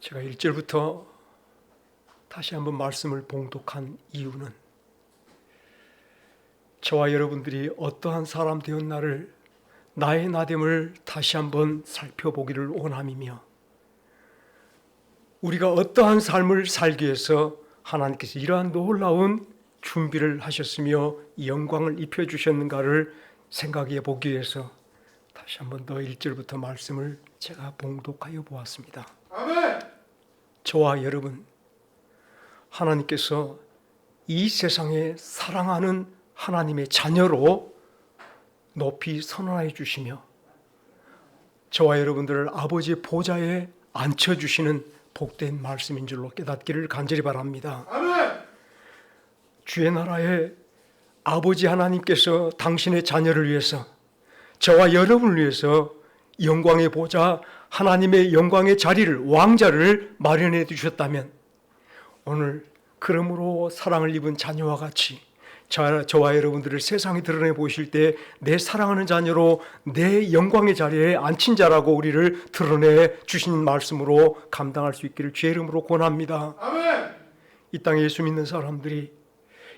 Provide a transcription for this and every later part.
제가 1절부터 다시 한번 말씀을 봉독한 이유는 저와 여러분들이 어떠한 사람 되었나를 나의 나됨을 다시 한번 살펴보기를 원함이며 우리가 어떠한 삶을 살기 위해서 하나님께서 이러한 놀라운 준비를 하셨으며 영광을 입혀주셨는가를 생각해 보기 위해서 다시 한번 더 1절부터 말씀을 제가 봉독하여 보았습니다. 아멘. 저와 여러분, 하나님께서 이 세상에 사랑하는 하나님의 자녀로 높이 선언하여 주시며 저와 여러분들을 아버지의 보좌에 앉혀주시는 복된 말씀인 줄로 깨닫기를 간절히 바랍니다. 아멘. 주의 나라에 아버지 하나님께서 당신의 자녀를 위해서 저와 여러분을 위해서 영광의 보좌 하나님의 영광의 자리를 왕자를 마련해 주셨다면 오늘 그러므로 사랑을 입은 자녀와 같이 저와 여러분들을 세상에 드러내 보실 때 내 사랑하는 자녀로 내 영광의 자리에 앉힌 자라고 우리를 드러내 주신 말씀으로 감당할 수 있기를 주의 이름으로 권합니다. 아멘. 이 땅에 예수 믿는 사람들이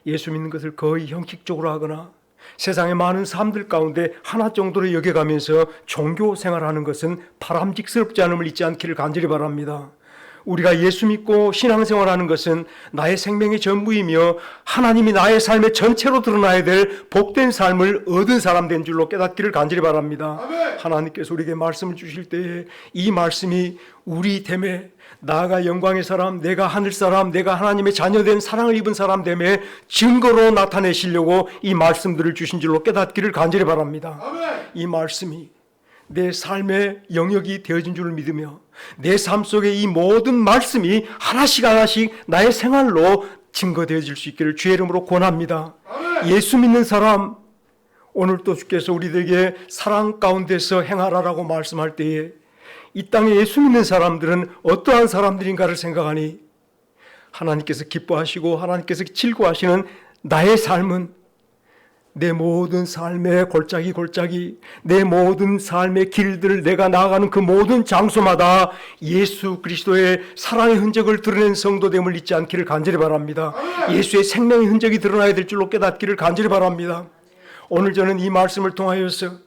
예수 믿는 것을 거의 형식적으로 하거나 세상의 많은 사람들 가운데 하나 정도로 여겨가면서 종교 생활하는 것은 바람직스럽지 않음을 잊지 않기를 간절히 바랍니다. 우리가 예수 믿고 신앙생활하는 것은 나의 생명의 전부이며 하나님이 나의 삶의 전체로 드러나야 될 복된 삶을 얻은 사람 된 줄로 깨닫기를 간절히 바랍니다. 아멘. 하나님께서 우리에게 말씀을 주실 때에 이 말씀이 우리 됨에 나아가 영광의 사람, 내가 하늘 사람, 내가 하나님의 자녀된 사랑을 입은 사람 됨에 증거로 나타내시려고 이 말씀들을 주신 줄로 깨닫기를 간절히 바랍니다. 아멘. 이 말씀이 내 삶의 영역이 되어진 줄을 믿으며 내 삶 속에 이 모든 말씀이 하나씩 하나씩 나의 생활로 증거되어질 수 있기를 주의 이름으로 권합니다. 아멘. 예수 믿는 사람, 오늘 또 주께서 우리들에게 사랑 가운데서 행하라라고 말씀할 때에 이 땅에 예수 믿는 사람들은 어떠한 사람들인가를 생각하니 하나님께서 기뻐하시고 하나님께서 즐거워하시는 나의 삶은 내 모든 삶의 골짜기 내 모든 삶의 길들을 내가 나아가는 그 모든 장소마다 예수 그리스도의 사랑의 흔적을 드러낸 성도됨을 잊지 않기를 간절히 바랍니다. 예수의 생명의 흔적이 드러나야 될 줄로 깨닫기를 간절히 바랍니다. 오늘 저는 이 말씀을 통하여서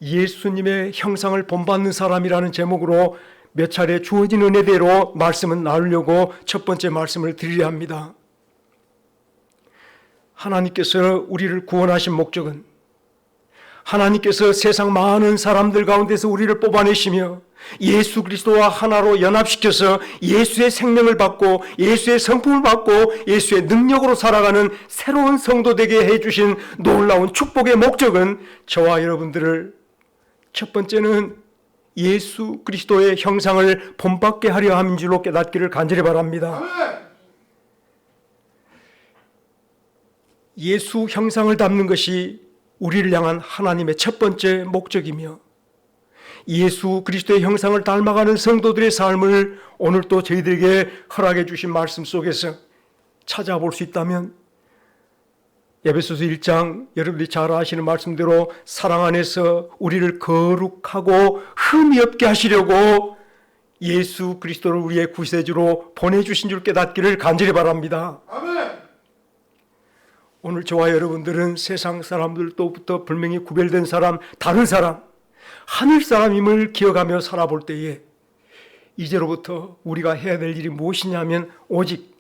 예수님의 형상을 본받는 사람이라는 제목으로 몇 차례 주어진 은혜대로 말씀을 나누려고 첫 번째 말씀을 드리려 합니다. 하나님께서 우리를 구원하신 목적은 하나님께서 세상 많은 사람들 가운데서 우리를 뽑아내시며 예수 그리스도와 하나로 연합시켜서 예수의 생명을 받고 예수의 성품을 받고 예수의 능력으로 살아가는 새로운 성도 되게 해주신 놀라운 축복의 목적은 저와 여러분들을 첫 번째는 예수 그리스도의 형상을 본받게 하려 함인 줄로 깨닫기를 간절히 바랍니다. 아멘. 예수 형상을 담는 것이 우리를 향한 하나님의 첫 번째 목적이며 예수 그리스도의 형상을 닮아가는 성도들의 삶을 오늘 또 저희들에게 허락해 주신 말씀 속에서 찾아볼 수 있다면 에베소서 1장 여러분들이 잘 아시는 말씀대로 사랑 안에서 우리를 거룩하고 흠이 없게 하시려고 예수 그리스도를 우리의 구세주로 보내주신 줄 깨닫기를 간절히 바랍니다. 아멘. 오늘 저와 여러분들은 세상 사람들로부터 분명히 구별된 사람, 다른 사람, 하늘 사람임을 기억하며 살아볼 때에 이제로부터 우리가 해야 될 일이 무엇이냐면 오직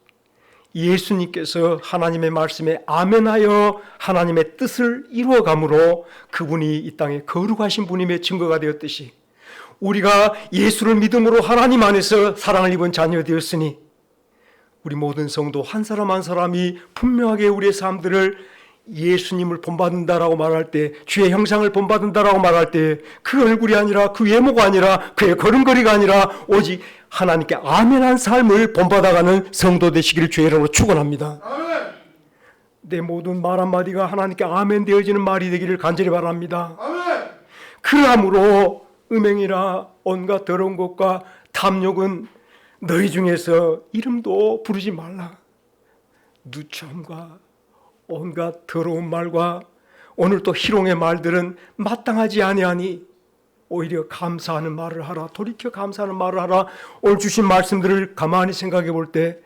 예수님께서 하나님의 말씀에 아멘하여 하나님의 뜻을 이루어감으로 그분이 이 땅에 거룩하신 분임의 증거가 되었듯이 우리가 예수를 믿음으로 하나님 안에서 사랑을 입은 자녀 되었으니 우리 모든 성도 한 사람 한 사람이 분명하게 우리의 삶들을 예수님을 본받는다라고 말할 때 주의 형상을 본받는다라고 말할 때 그 얼굴이 아니라 그 외모가 아니라 그의 걸음걸이가 아니라 오직 하나님께 아멘한 삶을 본받아가는 성도 되시기를 주의 이름으로 축원합니다. 아멘. 내 모든 말 한마디가 하나님께 아멘 되어지는 말이 되기를 간절히 바랍니다. 아멘. 그러함으로 음행이나 온갖 더러운 것과 탐욕은 너희 중에서 이름도 부르지 말라. 누참과 온갖 더러운 말과 오늘 또 희롱의 말들은 마땅하지 아니하니 오히려 감사하는 말을 하라, 돌이켜 감사하는 말을 하라. 오늘 주신 말씀들을 가만히 생각해 볼 때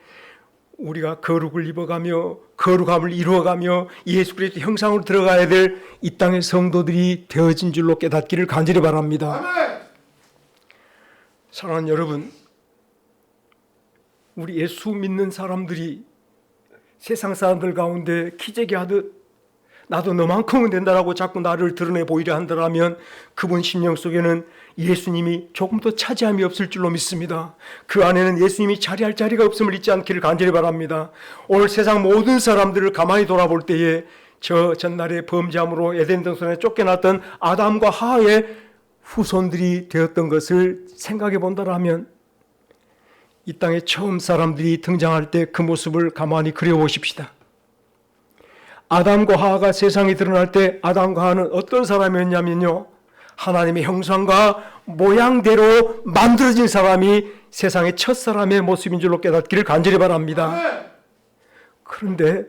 우리가 거룩을 입어가며 거룩함을 이루어가며 예수 그리스도 형상으로 들어가야 될 이 땅의 성도들이 되어진 줄로 깨닫기를 간절히 바랍니다. 아멘. 사랑하는 여러분, 우리 예수 믿는 사람들이 세상 사람들 가운데 기재기 하듯 나도 너만큼은 된다라고 자꾸 나를 드러내 보이려 한다면 그분 심령 속에는 예수님이 조금 더 차지함이 없을 줄로 믿습니다. 그 안에는 예수님이 자리할 자리가 없음을 잊지 않기를 간절히 바랍니다. 오늘 세상 모든 사람들을 가만히 돌아볼 때에 저 전날의 범죄함으로 에덴 동산에 쫓겨났던 아담과 하와의 후손들이 되었던 것을 생각해 본다면 이 땅에 처음 사람들이 등장할 때 그 모습을 가만히 그려보십시다. 아담과 하와가 세상에 드러날 때 아담과 하와는 어떤 사람이었냐면요, 하나님의 형상과 모양대로 만들어진 사람이 세상의 첫 사람의 모습인 줄로 깨닫기를 간절히 바랍니다. 그런데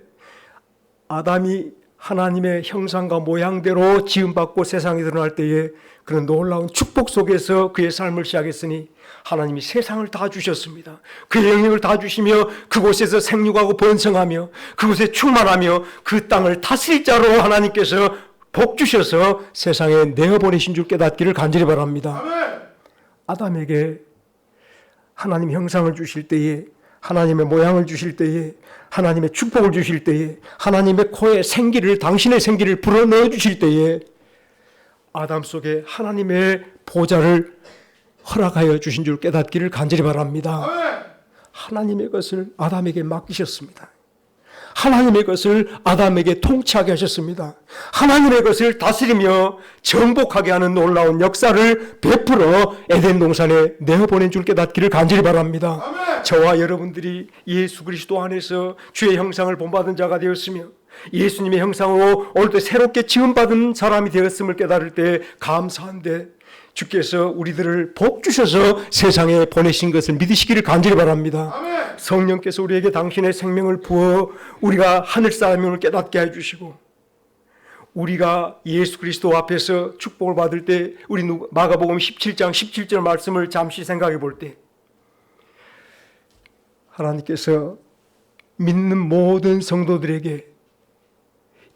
아담이 하나님의 형상과 모양대로 지음받고 세상에 드러날 때에 그런 놀라운 축복 속에서 그의 삶을 시작했으니 하나님이 세상을 다 주셨습니다. 그의 영역을 다 주시며 그곳에서 생육하고 번성하며 그곳에 충만하며 그 땅을 다스릴 자로 하나님께서 복 주셔서 세상에 내어보내신 줄 깨닫기를 간절히 바랍니다. 아멘. 아담에게 하나님 형상을 주실 때에, 하나님의 모양을 주실 때에, 하나님의 축복을 주실 때에, 하나님의 코에 생기를, 당신의 생기를 불어넣어 주실 때에 아담 속에 하나님의 보좌를 허락하여 주신 줄 깨닫기를 간절히 바랍니다. 아멘. 하나님의 것을 아담에게 맡기셨습니다. 하나님의 것을 아담에게 통치하게 하셨습니다. 하나님의 것을 다스리며 정복하게 하는 놀라운 역사를 베풀어 에덴 동산에 내어보낸 줄 깨닫기를 간절히 바랍니다. 아멘. 저와 여러분들이 예수 그리스도 안에서 주의 형상을 본받은 자가 되었으며 예수님의 형상으로 오늘도 새롭게 지음받은 사람이 되었음을 깨달을 때 감사한데 주께서 우리들을 복 주셔서 세상에 보내신 것을 믿으시기를 간절히 바랍니다. 아멘. 성령께서 우리에게 당신의 생명을 부어 우리가 하늘 사람임을 깨닫게 해주시고 우리가 예수 그리스도 앞에서 축복을 받을 때 우리 마가복음 17장 17절 말씀을 잠시 생각해 볼 때 하나님께서 믿는 모든 성도들에게,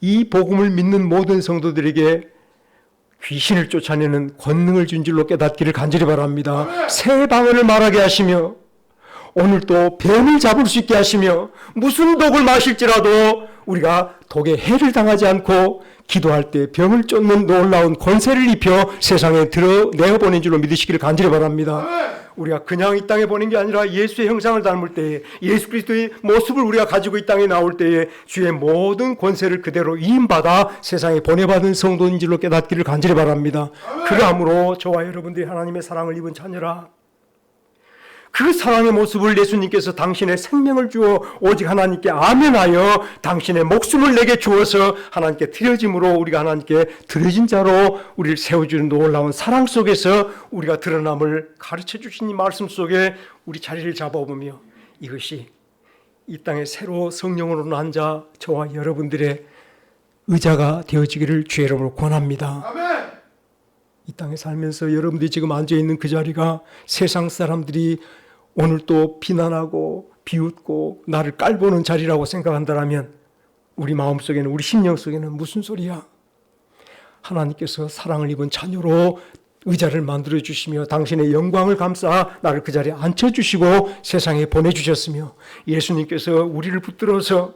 이 복음을 믿는 모든 성도들에게 귀신을 쫓아내는 권능을 준 줄로 깨닫기를 간절히 바랍니다. 아멘. 새 방언을 말하게 하시며 오늘 또 뱀을 잡을 수 있게 하시며 무슨 독을 마실지라도 우리가 독에 해를 당하지 않고 기도할 때 병을 쫓는 놀라운 권세를 입혀 세상에 내어보낸 줄로 믿으시기를 간절히 바랍니다. 아멘. 우리가 그냥 이 땅에 보낸 게 아니라 예수의 형상을 닮을 때에, 예수 그리스도의 모습을 우리가 가지고 이 땅에 나올 때에 주의 모든 권세를 그대로 위임받아 세상에 보내받은 성도인 줄로 깨닫기를 간절히 바랍니다. 아멘. 그러함으로 저와 여러분들이 하나님의 사랑을 입은 자녀라, 그 사랑의 모습을 예수님께서 당신의 생명을 주어 오직 하나님께 아멘하여 당신의 목숨을 내게 주어서 하나님께 드려짐으로 우리가 하나님께 드려진 자로 우리를 세워주는 놀라운 사랑 속에서 우리가 드러남을 가르쳐 주신 이 말씀 속에 우리 자리를 잡아보며 이것이 이 땅에 새로 성령으로 난 자 저와 여러분들의 의자가 되어지기를 주의 이름으로 권합니다. 아멘. 이 땅에 살면서 여러분들이 지금 앉아있는 그 자리가 세상 사람들이 오늘 또 비난하고 비웃고 나를 깔보는 자리라고 생각한다면 우리 마음속에는, 우리 심령 속에는 무슨 소리야? 하나님께서 사랑을 입은 자녀로 의자를 만들어 주시며 당신의 영광을 감싸 나를 그 자리에 앉혀주시고 세상에 보내주셨으며 예수님께서 우리를 붙들어서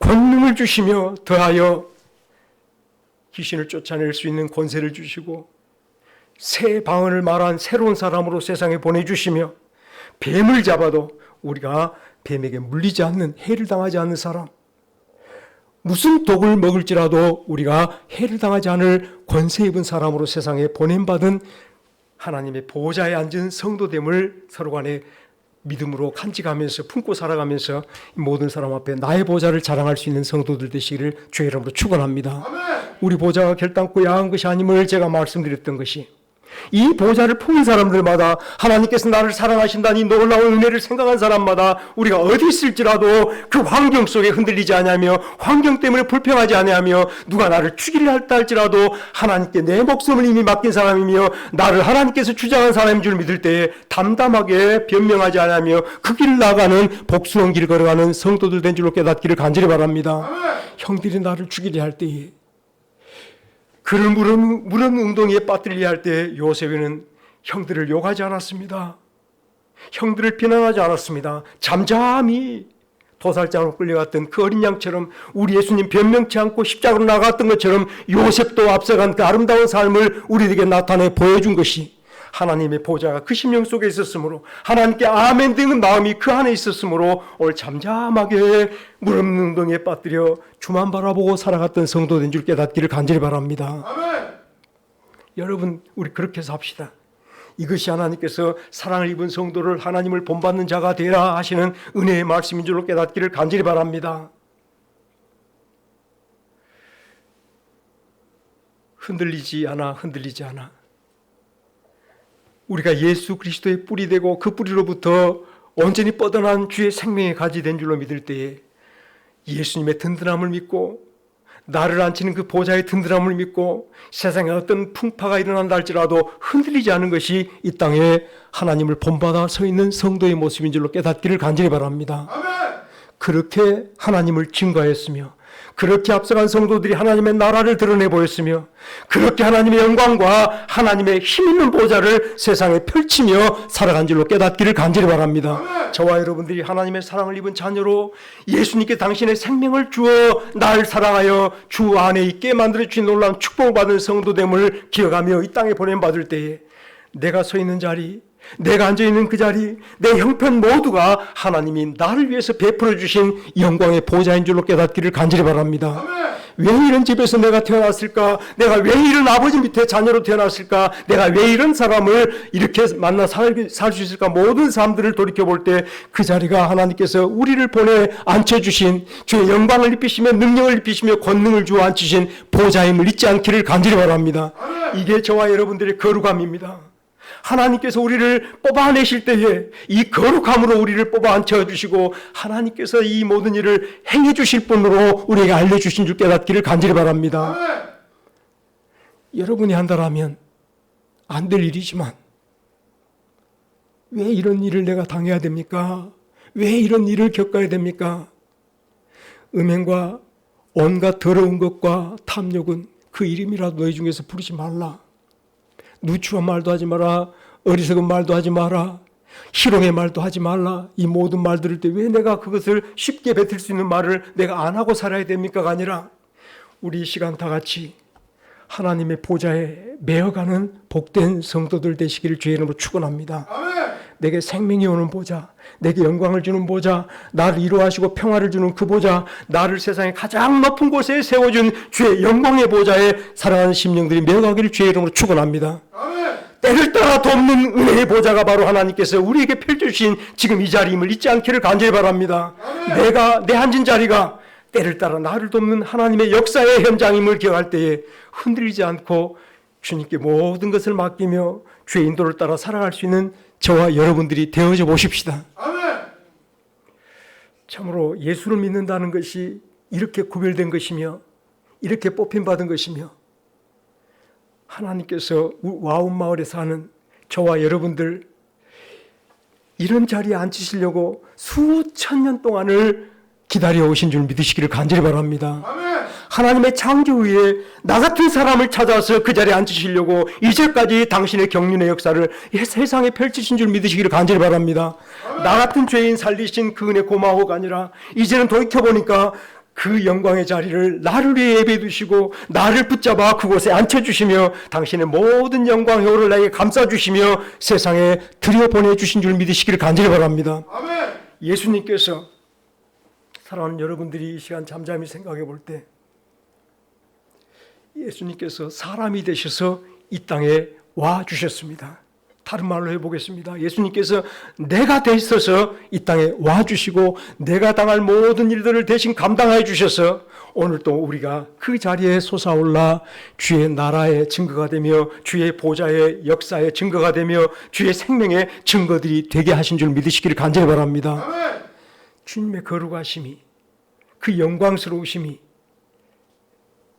권능을 주시며 더하여 귀신을 쫓아낼 수 있는 권세를 주시고 새 방언을 말한 새로운 사람으로 세상에 보내주시며 뱀을 잡아도 우리가 뱀에게 물리지 않는, 해를 당하지 않는 사람, 무슨 독을 먹을지라도 우리가 해를 당하지 않을 권세 입은 사람으로 세상에 보냄받은 하나님의 보좌에 앉은 성도됨을 서로 간에 믿음으로 간직하면서 품고 살아가면서 모든 사람 앞에 나의 보좌를 자랑할 수 있는 성도들 되시기를 주의 이름으로 축원합니다. 아멘. 우리 보좌가 결단코 야한 것이 아님을 제가 말씀드렸던 것이 이 보좌를 품은 사람들마다 하나님께서 나를 사랑하신다니 놀라운 은혜를 생각한 사람마다 우리가 어디 있을지라도 그 환경 속에 흔들리지 않으며 환경 때문에 불평하지 않으며 누가 나를 죽이려 할다 할지라도 하나님께 내 목숨을 이미 맡긴 사람이며 나를 하나님께서 주장한 사람인 줄 믿을 때에 담담하게 변명하지 않으며 그 길을 나가는 복스러운 길을 걸어가는 성도들 된 줄로 깨닫기를 간절히 바랍니다. 형들이 나를 죽이려 할 때에 그를 무른 웅덩이에 빠뜨리려 할 때 요셉은 형들을 욕하지 않았습니다. 형들을 비난하지 않았습니다. 잠잠히 도살장으로 끌려갔던 그 어린 양처럼 우리 예수님 변명치 않고 십자가로 나갔던 것처럼 요셉도 앞서간 그 아름다운 삶을 우리에게 나타내 보여준 것이 하나님의 보좌가 그 심령 속에 있었으므로 하나님께 아멘 되는 마음이 그 안에 있었으므로 오늘 잠잠하게 물 없는 웅덩이에 빠뜨려 주만 바라보고 살아갔던 성도된 줄 깨닫기를 간절히 바랍니다. 아멘. 여러분 우리 그렇게 삽시다. 이것이 하나님께서 사랑을 입은 성도를 하나님을 본받는 자가 되라 하시는 은혜의 말씀인 줄로 깨닫기를 간절히 바랍니다. 흔들리지 않아. 우리가 예수 그리스도의 뿌리 되고 그 뿌리로부터 온전히 뻗어난 주의 생명의 가지 된 줄로 믿을 때에 예수님의 든든함을 믿고 나를 앉히는 그 보좌의 든든함을 믿고 세상에 어떤 풍파가 일어난다 할지라도 흔들리지 않은 것이 이 땅에 하나님을 본받아 서 있는 성도의 모습인 줄로 깨닫기를 간절히 바랍니다. 아멘. 그렇게 하나님을 증거했으며 그렇게 앞서간 성도들이 하나님의 나라를 드러내 보였으며 그렇게 하나님의 영광과 하나님의 힘있는 보좌를 세상에 펼치며 살아간 줄로 깨닫기를 간절히 바랍니다. 아멘. 저와 여러분들이 하나님의 사랑을 입은 자녀로 예수님께 당신의 생명을 주어 날 사랑하여 주 안에 있게 만들어주신 놀라운 축복을 받은 성도됨을 기억하며 이 땅에 보냄받을 때에 내가 서 있는 자리, 내가 앉아있는 그 자리, 내 형편 모두가 하나님이 나를 위해서 베풀어 주신 영광의 보좌인 줄로 깨닫기를 간절히 바랍니다. 아멘. 왜 이런 집에서 내가 태어났을까? 내가 왜 이런 아버지 밑에 자녀로 태어났을까? 내가 왜 이런 사람을 이렇게 만나 살 수 있을까? 모든 사람들을 돌이켜볼 때 그 자리가 하나님께서 우리를 보내 앉혀주신 주의 영광을 입히시며 능력을 입히시며 권능을 주어 앉히신 보좌임을 잊지 않기를 간절히 바랍니다. 아멘. 이게 저와 여러분들의 거룩함입니다. 하나님께서 우리를 뽑아내실 때에 이 거룩함으로 우리를 뽑아 앉혀주시고 하나님께서 이 모든 일을 행해주실 분으로 우리에게 알려주신 줄 깨닫기를 간절히 바랍니다. 아멘. 여러분이 한다라면 안 될 일이지만 왜 이런 일을 내가 당해야 됩니까? 왜 이런 일을 겪어야 됩니까? 음행과 온갖 더러운 것과 탐욕은 그 이름이라도 너희 중에서 부르지 말라. 누추한 말도 하지 마라. 어리석은 말도 하지 마라. 희롱의 말도 하지 말라. 이 모든 말 들을 때 왜 내가 그것을 쉽게 뱉을 수 있는 말을 내가 안 하고 살아야 됩니까가 아니라 우리 이 시간 다 같이 하나님의 보좌에 매어가는 복된 성도들 되시기를 주의 이름으로 축원합니다. 아멘. 내게 생명이 오는 보좌, 내게 영광을 주는 보좌, 나를 위로하시고 평화를 주는 그 보좌, 나를 세상의 가장 높은 곳에 세워준 주의 영광의 보좌에 사랑하는 심령들이 매어가기를 주의 이름으로 축원합니다. 아멘. 때를 따라 돕는 은혜의 보좌가 바로 하나님께서 우리에게 펼쳐주신 지금 이 자리임을 잊지 않기를 간절히 바랍니다. 아멘. 내 앉은 자리가 때를 따라 나를 돕는 하나님의 역사의 현장임을 기억할 때에 흔들리지 않고 주님께 모든 것을 맡기며 주의 인도를 따라 살아갈 수 있는 저와 여러분들이 되어져 보십시다. 아멘. 참으로 예수를 믿는다는 것이 이렇게 구별된 것이며 이렇게 뽑힘받은 것이며 하나님께서 와운마을에 사는 저와 여러분들 이런 자리에 앉히시려고 수천 년 동안을 기다려 오신 줄 믿으시기를 간절히 바랍니다. 아멘. 하나님의 창조 위에 나 같은 사람을 찾아서 그 자리에 앉히시려고 이제까지 당신의 경륜의 역사를 세상에 펼치신 줄 믿으시기를 간절히 바랍니다. 아멘. 나 같은 죄인 살리신 그 은혜 고마워가 아니라 이제는 돌이켜보니까 그 영광의 자리를 나를 위해 예배해 두시고 나를 붙잡아 그곳에 앉혀주시며 당신의 모든 영광 효를 나에게 감싸주시며 세상에 들여보내주신 줄 믿으시기를 간절히 바랍니다. 아멘. 예수님께서 사랑하는 여러분들이 이 시간 잠잠히 생각해 볼 때 예수님께서 사람이 되셔서 이 땅에 와 주셨습니다. 다른 말로 해보겠습니다. 예수님께서 내가 되셔서 이 땅에 와주시고 내가 당할 모든 일들을 대신 감당해 주셔서 오늘 또 우리가 그 자리에 솟아올라 주의 나라의 증거가 되며 주의 보좌의 역사의 증거가 되며 주의 생명의 증거들이 되게 하신 줄 믿으시기를 간절히 바랍니다. 아멘. 주님의 거룩하심이, 그 영광스러우심이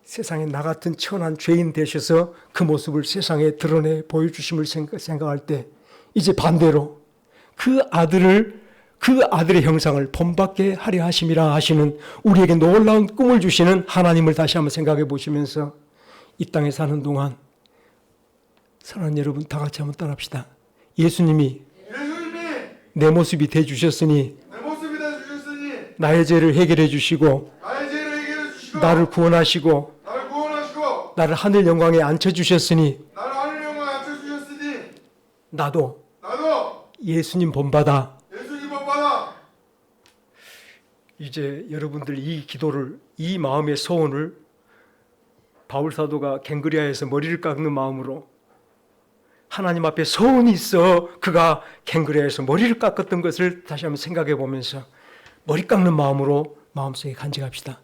세상에 나 같은 천한 죄인 되셔서 그 모습을 세상에 드러내 보여주심을 생각할 때 이제 반대로 그 아들의 형상을 본받게 하려 하심이라 하시는 우리에게 놀라운 꿈을 주시는 하나님을 다시 한번 생각해 보시면서 이 땅에 사는 동안 사랑하는 여러분 다 같이 한번 따라합시다. 예수님이 내 모습이 돼 주셨으니 나의 죄를 해결해 주시고 나를 구원하시고 나를 하늘 영광에 앉혀 주셨으니 나도 예수님 본받아. 이제 여러분들 이 기도를, 이 마음의 소원을 바울 사도가 갱그리아에서 머리를 깎는 마음으로 하나님 앞에 소원이 있어 그가 갱그리아에서 머리를 깎았던 것을 다시 한번 생각해 보면서 머리 깎는 마음으로 마음속에 간직합시다.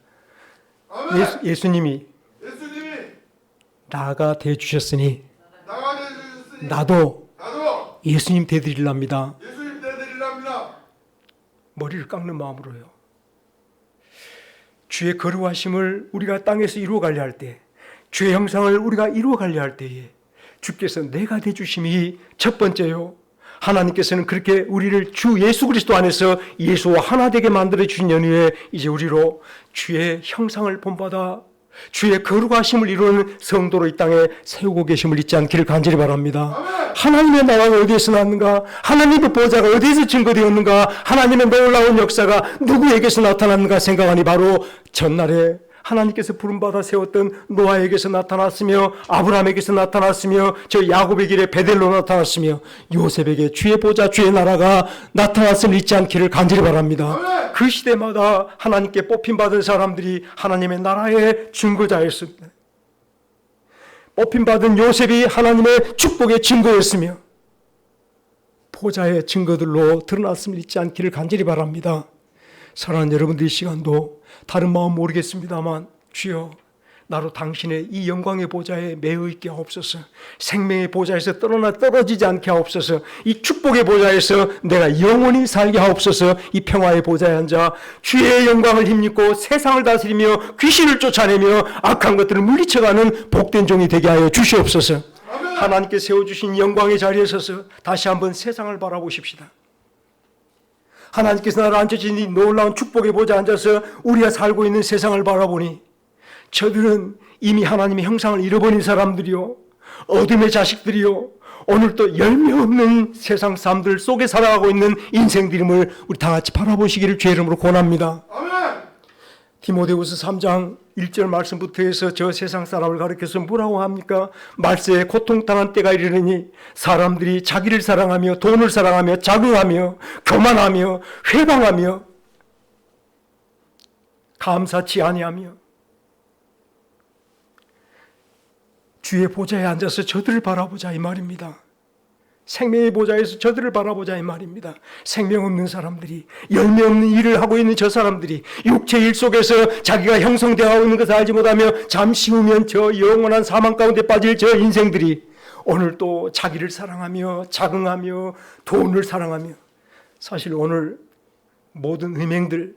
예수님이 나가 되어 주셨으니 나도 예수님 되드리랍니다. 머리를 깎는 마음으로요. 주의 거룩하심을 우리가 땅에서 이루어가려 할 때, 주의 형상을 우리가 이루어가려 할 때에 주께서 내가 되주심이 첫 번째요. 하나님께서는 그렇게 우리를 주 예수 그리스도 안에서 예수와 하나 되게 만들어 주신 연후에 이제 우리로 주의 형상을 본받아 주의 거룩하심을 이루는 성도로 이 땅에 세우고 계심을 잊지 않기를 간절히 바랍니다. 아멘. 하나님의 나라가 어디에서 났는가? 하나님의 보좌가 어디에서 증거되었는가? 하나님의 놀라운 역사가 누구에게서 나타났는가 생각하니 바로 전날에 하나님께서 부름받아 세웠던 노아에게서 나타났으며 아브라함에게서 나타났으며 저 야곱의 길에 베델로 나타났으며 요셉에게 주의 보좌 주의 나라가 나타났음을 잊지 않기를 간절히 바랍니다. 아멘. 그 시대마다 하나님께 뽑힘받은 사람들이 하나님의 나라의 증거자였습니다. 뽑힘받은 요셉이 하나님의 축복의 증거였으며 보좌의 증거들로 드러났음을 잊지 않기를 간절히 바랍니다. 사랑하는 여러분들 이 시간도 다른 마음 모르겠습니다만 주여 나로 당신의 이 영광의 보좌에 매여 있게 하옵소서. 생명의 보좌에서 떨어지지 않게 하옵소서. 이 축복의 보좌에서 내가 영원히 살게 하옵소서. 이 평화의 보좌에 앉아 주의 영광을 힘입고 세상을 다스리며 귀신을 쫓아내며 악한 것들을 물리쳐가는 복된 종이 되게 하여 주시옵소서. 아멘. 하나님께 세워주신 영광의 자리에 서서 다시 한번 세상을 바라보십시다. 하나님께서 나를 앉혀진 이 놀라운 축복의 보좌에 앉아서 우리가 살고 있는 세상을 바라보니 저들은 이미 하나님의 형상을 잃어버린 사람들이요, 어둠의 자식들이요, 오늘 또 열매 없는 세상 사람들 속에 살아가고 있는 인생들임을 우리 다 같이 바라보시기를 주의 이름으로 권합니다. 아멘. 디모데후서 3장 1절 말씀부터 해서 저 세상 사람을 가리켜서 뭐라고 합니까? 말세에 고통당한 때가 이르느니 사람들이 자기를 사랑하며 돈을 사랑하며 자긍하며 교만하며 회방하며 감사치 아니하며 주의 보좌에 앉아서 저들을 바라보자 이 말입니다. 생명의 보좌에서 저들을 바라보자 이 말입니다. 생명 없는 사람들이, 열매 없는 일을 하고 있는 저 사람들이 육체의 일 속에서 자기가 형성되어 있는 것을 알지 못하며 잠시 후면 저 영원한 사망 가운데 빠질 저 인생들이 오늘 또 자기를 사랑하며 자긍하며 돈을 사랑하며, 사실 오늘 모든 음행들,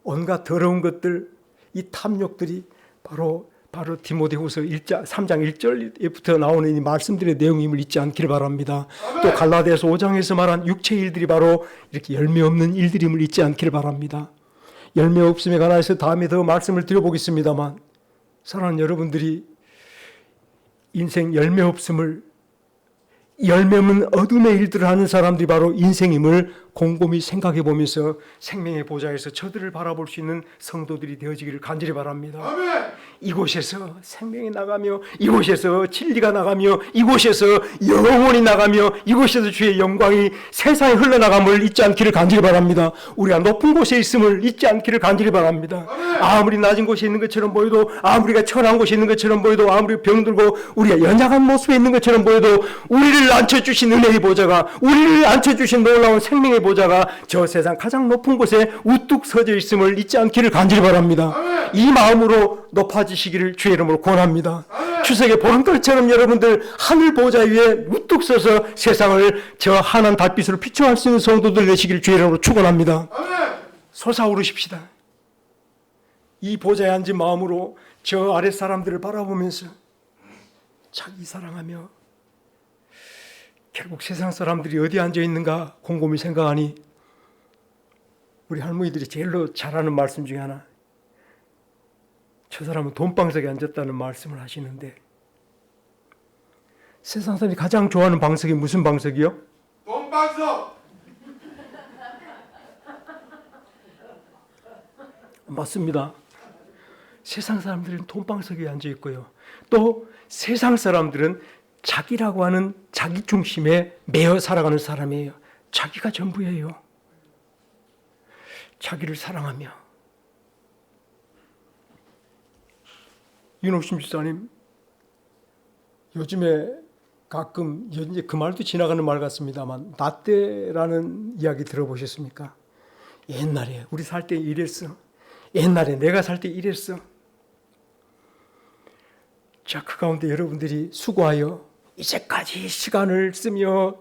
온갖 더러운 것들, 이 탐욕들이 바로 디모데후서 3장 1절부터 나오는 이 말씀들의 내용임을 잊지 않기를 바랍니다. 또 갈라디아서 5장에서 말한 육체의 일들이 바로 이렇게 열매 없는 일들임을 잊지 않기를 바랍니다. 열매 없음에 관해서 다음에 더 말씀을 드려보겠습니다만, 사랑하는 여러분들이 인생 열매 없음을, 열매 없는 어둠의 일들을 하는 사람들이 바로 인생임을 곰곰이 생각해 보면서 생명의 보좌에서 저들을 바라볼 수 있는 성도들이 되어지기를 간절히 바랍니다. 아멘. 이곳에서 생명이 나가며 이곳에서 진리가 나가며 이곳에서 영혼이 나가며 이곳에서 주의 영광이 세상에 흘러나감을 잊지 않기를 간절히 바랍니다. 우리가 높은 곳에 있음을 잊지 않기를 간절히 바랍니다. 아무리 낮은 곳에 있는 것처럼 보여도, 아무리가 천한 곳에 있는 것처럼 보여도, 아무리 병들고 우리가 연약한 모습에 있는 것처럼 보여도 우리를 앉혀주신 은혜의 보좌가, 우리를 앉혀주신 놀라운 생명의 보좌가 저 세상 가장 높은 곳에 우뚝 서져 있음을 잊지 않기를 간절히 바랍니다. 이 마음으로 높아지시기를 주의 이름으로 권합니다. 추석의 보름달처럼 여러분들 하늘 보좌 위에 우뚝 서서 세상을 저 환한 달빛으로 비춰할 수 있는 성도들 되시기를 주의 이름으로 축원합니다. 솟아오르십시다. 이 보좌에 앉은 마음으로 저 아랫 사람들을 바라보면서 자기 사랑하며, 결국 세상 사람들이 어디 앉아 있는가 곰곰이 생각하니 우리 할머니들이 제일로 잘하는 말씀 중에 하나, 저 사람은 돈방석에 앉았다는 말씀을 하시는데, 세상 사람이 가장 좋아하는 방석이 무슨 방석이요? 돈방석. 맞습니다. 세상 사람들은 돈방석에 앉아 있고요. 또 세상 사람들은 자기라고 하는 자기 중심에 매여 살아가는 사람이에요. 자기가 전부예요. 자기를 사랑하며. 윤옥심 집사님, 요즘에 가끔 이제 그 말도 지나가는 말 같습니다만 나때라는 이야기 들어보셨습니까? 옛날에 우리 살 때 이랬어. 옛날에 내가 살 때 이랬어. 자, 그 가운데 여러분들이 수고하여 이제까지 시간을 쓰며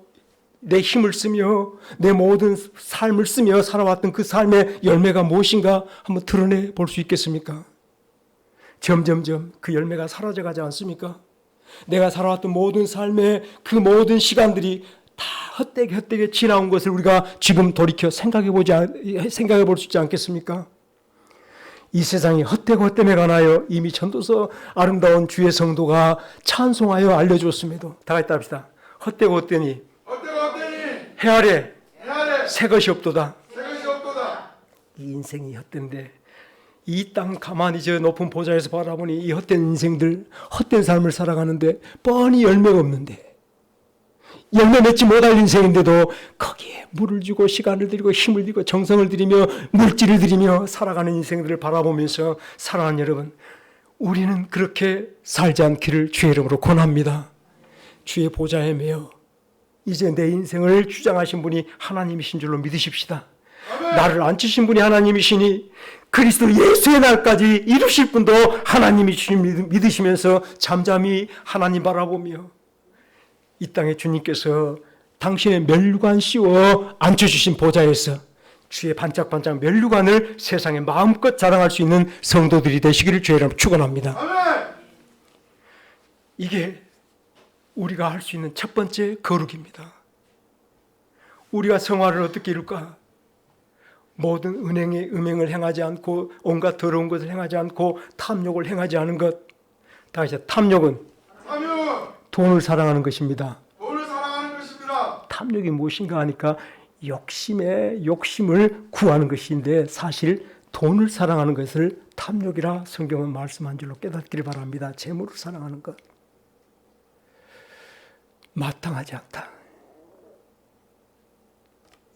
내 힘을 쓰며 내 모든 삶을 쓰며 살아왔던 그 삶의 열매가 무엇인가 한번 드러내 볼 수 있겠습니까? 점점점 그 열매가 사라져가지 않습니까? 내가 살아왔던 모든 삶의 그 모든 시간들이 다 헛되게 지나온 것을 우리가 지금 돌이켜 생각해 볼 수 있지 않겠습니까? 이 세상이 헛되고 가나요? 이미 전도서 아름다운 주의 성도가 찬송하여 알려주었음에도 다 같이 따릅시다. 헛되고 헛되니 해 아래 새 것이 없도다. 이 인생이 헛된데, 이 땅 가만히 저 높은 보좌에서 바라보니 이 헛된 인생들, 헛된 삶을 살아가는데 뻔히 열매가 없는데, 열매 맺지 못할 인생인데도 거기에 물을 주고 시간을 들이고 힘을 들이고 정성을 들이며 물질을 들이며 살아가는 인생들을 바라보면서 사랑하는 여러분, 우리는 그렇게 살지 않기를 주의 이름으로 권합니다. 주의 보좌에 매여 이제 내 인생을 주장하신 분이 하나님이신 줄로 믿으십시다. 나를 앉히신 분이 하나님이시니 그리스도 예수의 날까지 이루실 분도 하나님이신 믿으시면서 잠잠히 하나님 바라보며 이 땅에 주님께서 당신의 면류관 씌워 앉혀주신 보좌에서 주의 반짝반짝 면류관을 세상에 마음껏 자랑할 수 있는 성도들이 되시기를 주의 이름으로 축원합니다. 이게 우리가 할 수 있는 첫 번째 거룩입니다. 우리가 성화를 어떻게 이룰까? 모든 음행을 행하지 않고 온갖 더러운 것을 행하지 않고 탐욕을 행하지 않은 것. 다시 탐욕은 돈을 사랑하는 것입니다. 탐욕이 무엇인가 하니까 욕심을 구하는 것인데 사실 돈을 사랑하는 것을 탐욕이라 성경은 말씀한 줄로 깨닫기를 바랍니다. 재물을 사랑하는 것. 마땅하지 않다.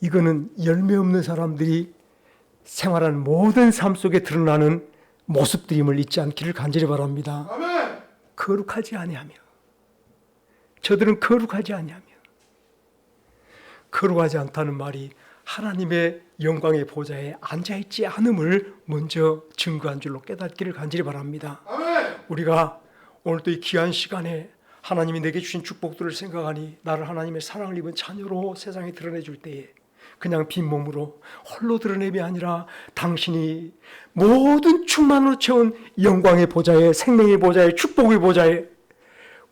이거는 열매 없는 사람들이 생활하는 모든 삶 속에 드러나는 모습들임을 잊지 않기를 간절히 바랍니다. 아멘. 거룩하지 아니하며, 저들은 거룩하지 아니하며, 거룩하지 않다는 말이 하나님의 영광의 보좌에 앉아있지 않음을 먼저 증거한 줄로 깨닫기를 간절히 바랍니다. 아멘. 우리가 오늘도 이 귀한 시간에 하나님이 내게 주신 축복들을 생각하니 나를 하나님의 사랑을 입은 자녀로 세상에 드러내줄 때에 그냥 빈몸으로 홀로 드러냄이 아니라 당신이 모든 충만으로 채운 영광의 보좌에, 생명의 보좌에, 축복의 보좌에,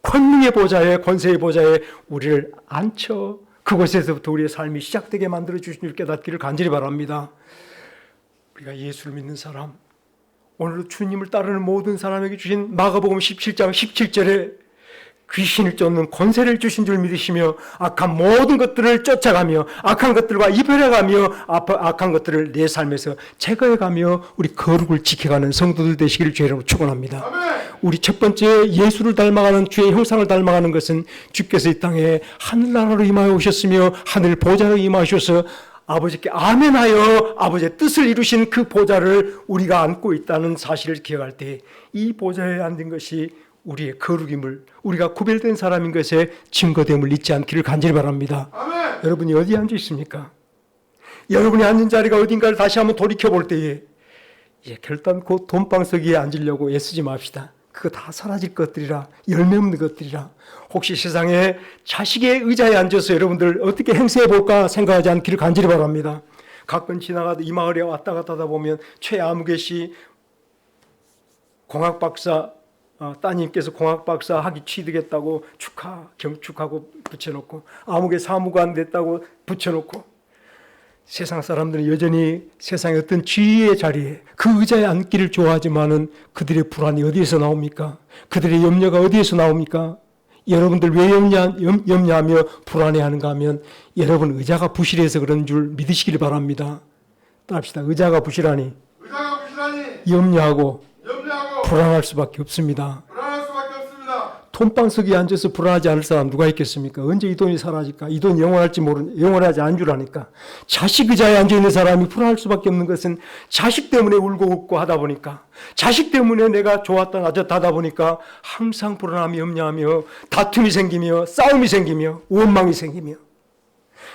권능의 보좌에, 권세의 보좌에 우리를 앉혀 그곳에서부터 우리의 삶이 시작되게 만들어 주신 줄 깨닫기를 간절히 바랍니다. 우리가 예수를 믿는 사람, 오늘도 주님을 따르는 모든 사람에게 주신 마가복음 17장 17절에 귀신을 쫓는 권세를 주신 줄 믿으시며 악한 모든 것들을 쫓아가며 악한 것들과 이별해가며 악한 것들을 내 삶에서 제거해가며 우리 거룩을 지켜가는 성도들 되시기를 주의 이름으로 축원합니다. 우리 첫 번째 예수를 닮아가는 주의 형상을 닮아가는 것은 주께서 이 땅에 하늘나라로 임하여 오셨으며 하늘 보좌로 임하셔서 아버지께 아멘하여 아버지의 뜻을 이루신 그 보좌를 우리가 안고 있다는 사실을 기억할 때 이 보좌에 앉은 것이 우리의 거룩임을, 우리가 구별된 사람인 것에 증거됨을 잊지 않기를 간절히 바랍니다. 아멘. 여러분이 어디에 앉아 있습니까? 여러분이 앉은 자리가 어딘가를 다시 한번 돌이켜볼 때에 결단코 돈방석에 앉으려고 애쓰지 맙시다. 그거 다 사라질 것들이라, 열매 없는 것들이라. 혹시 세상에 자식의 의자에 앉아서 여러분들 어떻게 행세해 볼까 생각하지 않기를 간절히 바랍니다. 가끔 지나가다 이 마을에 왔다 갔다 하다 보면 최아무개 씨 공학박사 따님께서 공학박사 학위 취득했다고 경축하고 붙여놓고 아무개 사무관 됐다고 붙여놓고 세상 사람들은 여전히 세상의 어떤 지위의 자리에 그 의자에 앉기를 좋아하지만은 그들의 불안이 어디에서 나옵니까? 그들의 염려가 어디에서 나옵니까? 여러분들 왜 염려하며 불안해하는가 하면 여러분 의자가 부실해서 그런 줄 믿으시길 바랍니다. 따릅시다. 의자가 부실하니 염려하고 불안할 수밖에 없습니다. 돈방석에 앉아서 불안하지 않을 사람 누가 있겠습니까? 언제 이 돈이 사라질까? 이 돈이 영원하지 않은 줄 아니까. 자식 의자에 앉아있는 사람이 불안할 수밖에 없는 것은 자식 때문에 울고 웃고 하다 보니까, 자식 때문에 내가 좋았다 나졌다 하다 보니까 항상 불안하며 염려하며 다툼이 생기며 싸움이 생기며 원망이 생기며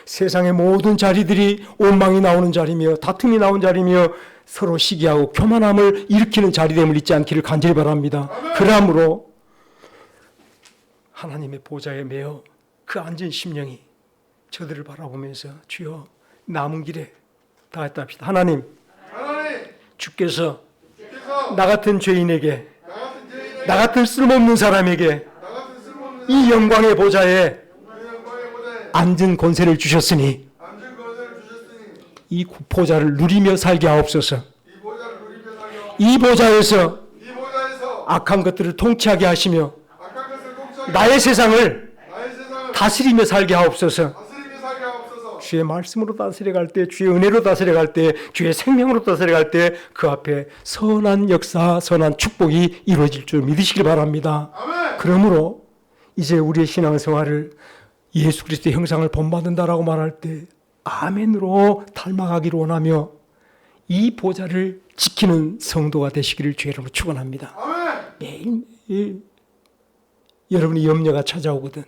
세상의 모든 자리들이 원망이 나오는 자리며 다툼이 나오는 자리며 서로 시기하고 교만함을 일으키는 자리됨을 잊지 않기를 간절히 바랍니다. 그러므로 하나님의 보좌에 매어 그 앉은 심령이 저들을 바라보면서 주여 남은 길에 다 했다 합시다. 하나님 주께서 나 같은 죄인에게 나 같은 쓸모없는 사람에게 이 영광의 보좌에 앉은 권세를 주셨으니 이 보좌를 누리며 살게 하옵소서. 이 보좌에서 악한 것들을 통치하게 하시며 나의 세상을 다스리며 살게 하옵소서. 주의 말씀으로 다스려갈 때, 주의 은혜로 다스려갈 때, 주의 생명으로 다스려갈 때 그 앞에 선한 역사, 선한 축복이 이루어질 줄 믿으시길 바랍니다. 아멘. 그러므로 이제 우리의 신앙생활을 예수 그리스도의 형상을 본받는다라고 말할 때 아멘으로 닮아가기를 원하며 이 보좌를 지키는 성도가 되시기를 주의 이름으로 축원합니다. 매일매일 여러분이 염려가 찾아오거든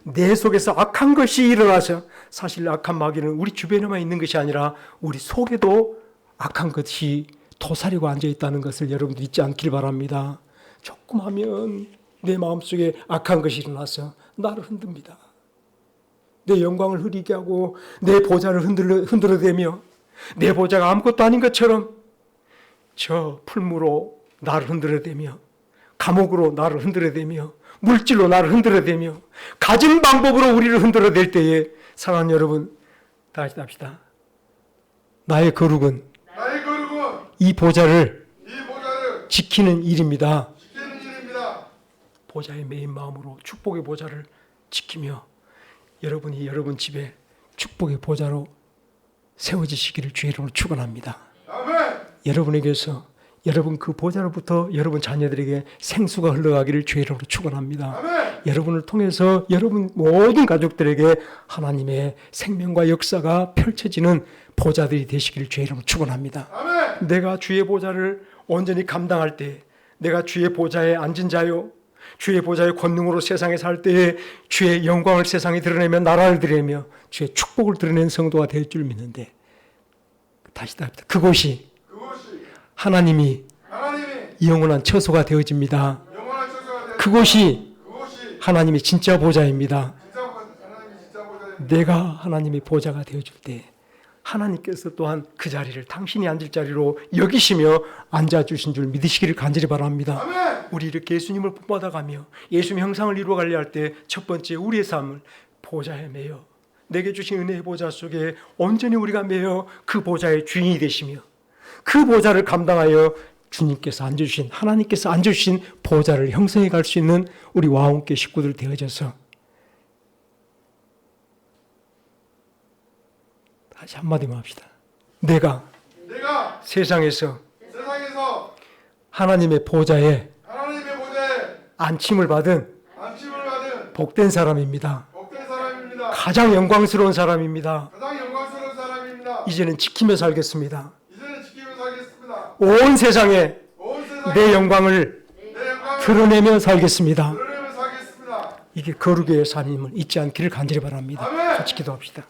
내 속에서 악한 것이 일어나서 사실 악한 마귀는 우리 주변에만 있는 것이 아니라 우리 속에도 악한 것이 도사리고 앉아있다는 것을 여러분도 잊지 않길 바랍니다. 조금 하면 내 마음속에 악한 것이 일어나서 나를 흔듭니다. 내 영광을 흐리게 하고 내 보좌를 흔들어대며 내 보좌가 아무것도 아닌 것처럼 저 풀무로 나를 흔들어대며 감옥으로 나를 흔들어대며 물질로 나를 흔들어대며 가진 방법으로 우리를 흔들어댈 때에 사랑하는 여러분 다시 합시다. 나의 거룩은 이 보좌를 지키는 일입니다. 보좌의 메인 마음으로 축복의 보좌를 지키며 여러분이 여러분 집에 축복의 보좌로 세워지시기를 주의 이름으로 축원합니다. 여러분에게서 여러분 그 보좌로부터 여러분 자녀들에게 생수가 흘러가기를 주의 이름으로 축원합니다. 여러분을 통해서 여러분 모든 가족들에게 하나님의 생명과 역사가 펼쳐지는 보좌들이 되시기를 주의 이름으로 축원합니다. 내가 주의 보좌를 온전히 감당할 때 내가 주의 보좌에 앉은 자요 주의 보좌의 권능으로 세상에 살 때에 주의 영광을 세상에 드러내며 나라를 드러내며 주의 축복을 드러낸 성도가 될 줄 믿는데 다시 답니다. 그곳이 하나님이 영원한 처소가 되어집니다. 그곳이 하나님의 진짜 보좌입니다. 내가 하나님의 보좌가 되어줄 때 하나님께서 또한 그 자리를 당신이 앉을 자리로 여기시며 앉아주신 줄 믿으시기를 간절히 바랍니다. 우리 이렇게 예수님을 본받아가며 예수님의 형상을 이루어가려 할 때 첫 번째 우리의 삶을 보좌에 매여 내게 주신 은혜의 보좌 속에 온전히 우리가 매여 그 보좌의 주인이 되시며 그 보좌를 감당하여 주님께서 앉아주신 하나님께서 앉아주신 보좌를 형성해 갈 수 있는 우리 와운교회 식구들 되어져서 다시 한마디만 합시다. 내가 세상에서 하나님의 보좌에 안침을 받은 복된 사람입니다. 가장 영광스러운 사람입니다. 이제는 지키며 살겠습니다. 온 세상에 내 영광을 드러내며 살겠습니다. 이게 거룩의 삶임을 잊지 않기를 간절히 바랍니다. 같이 기도합시다.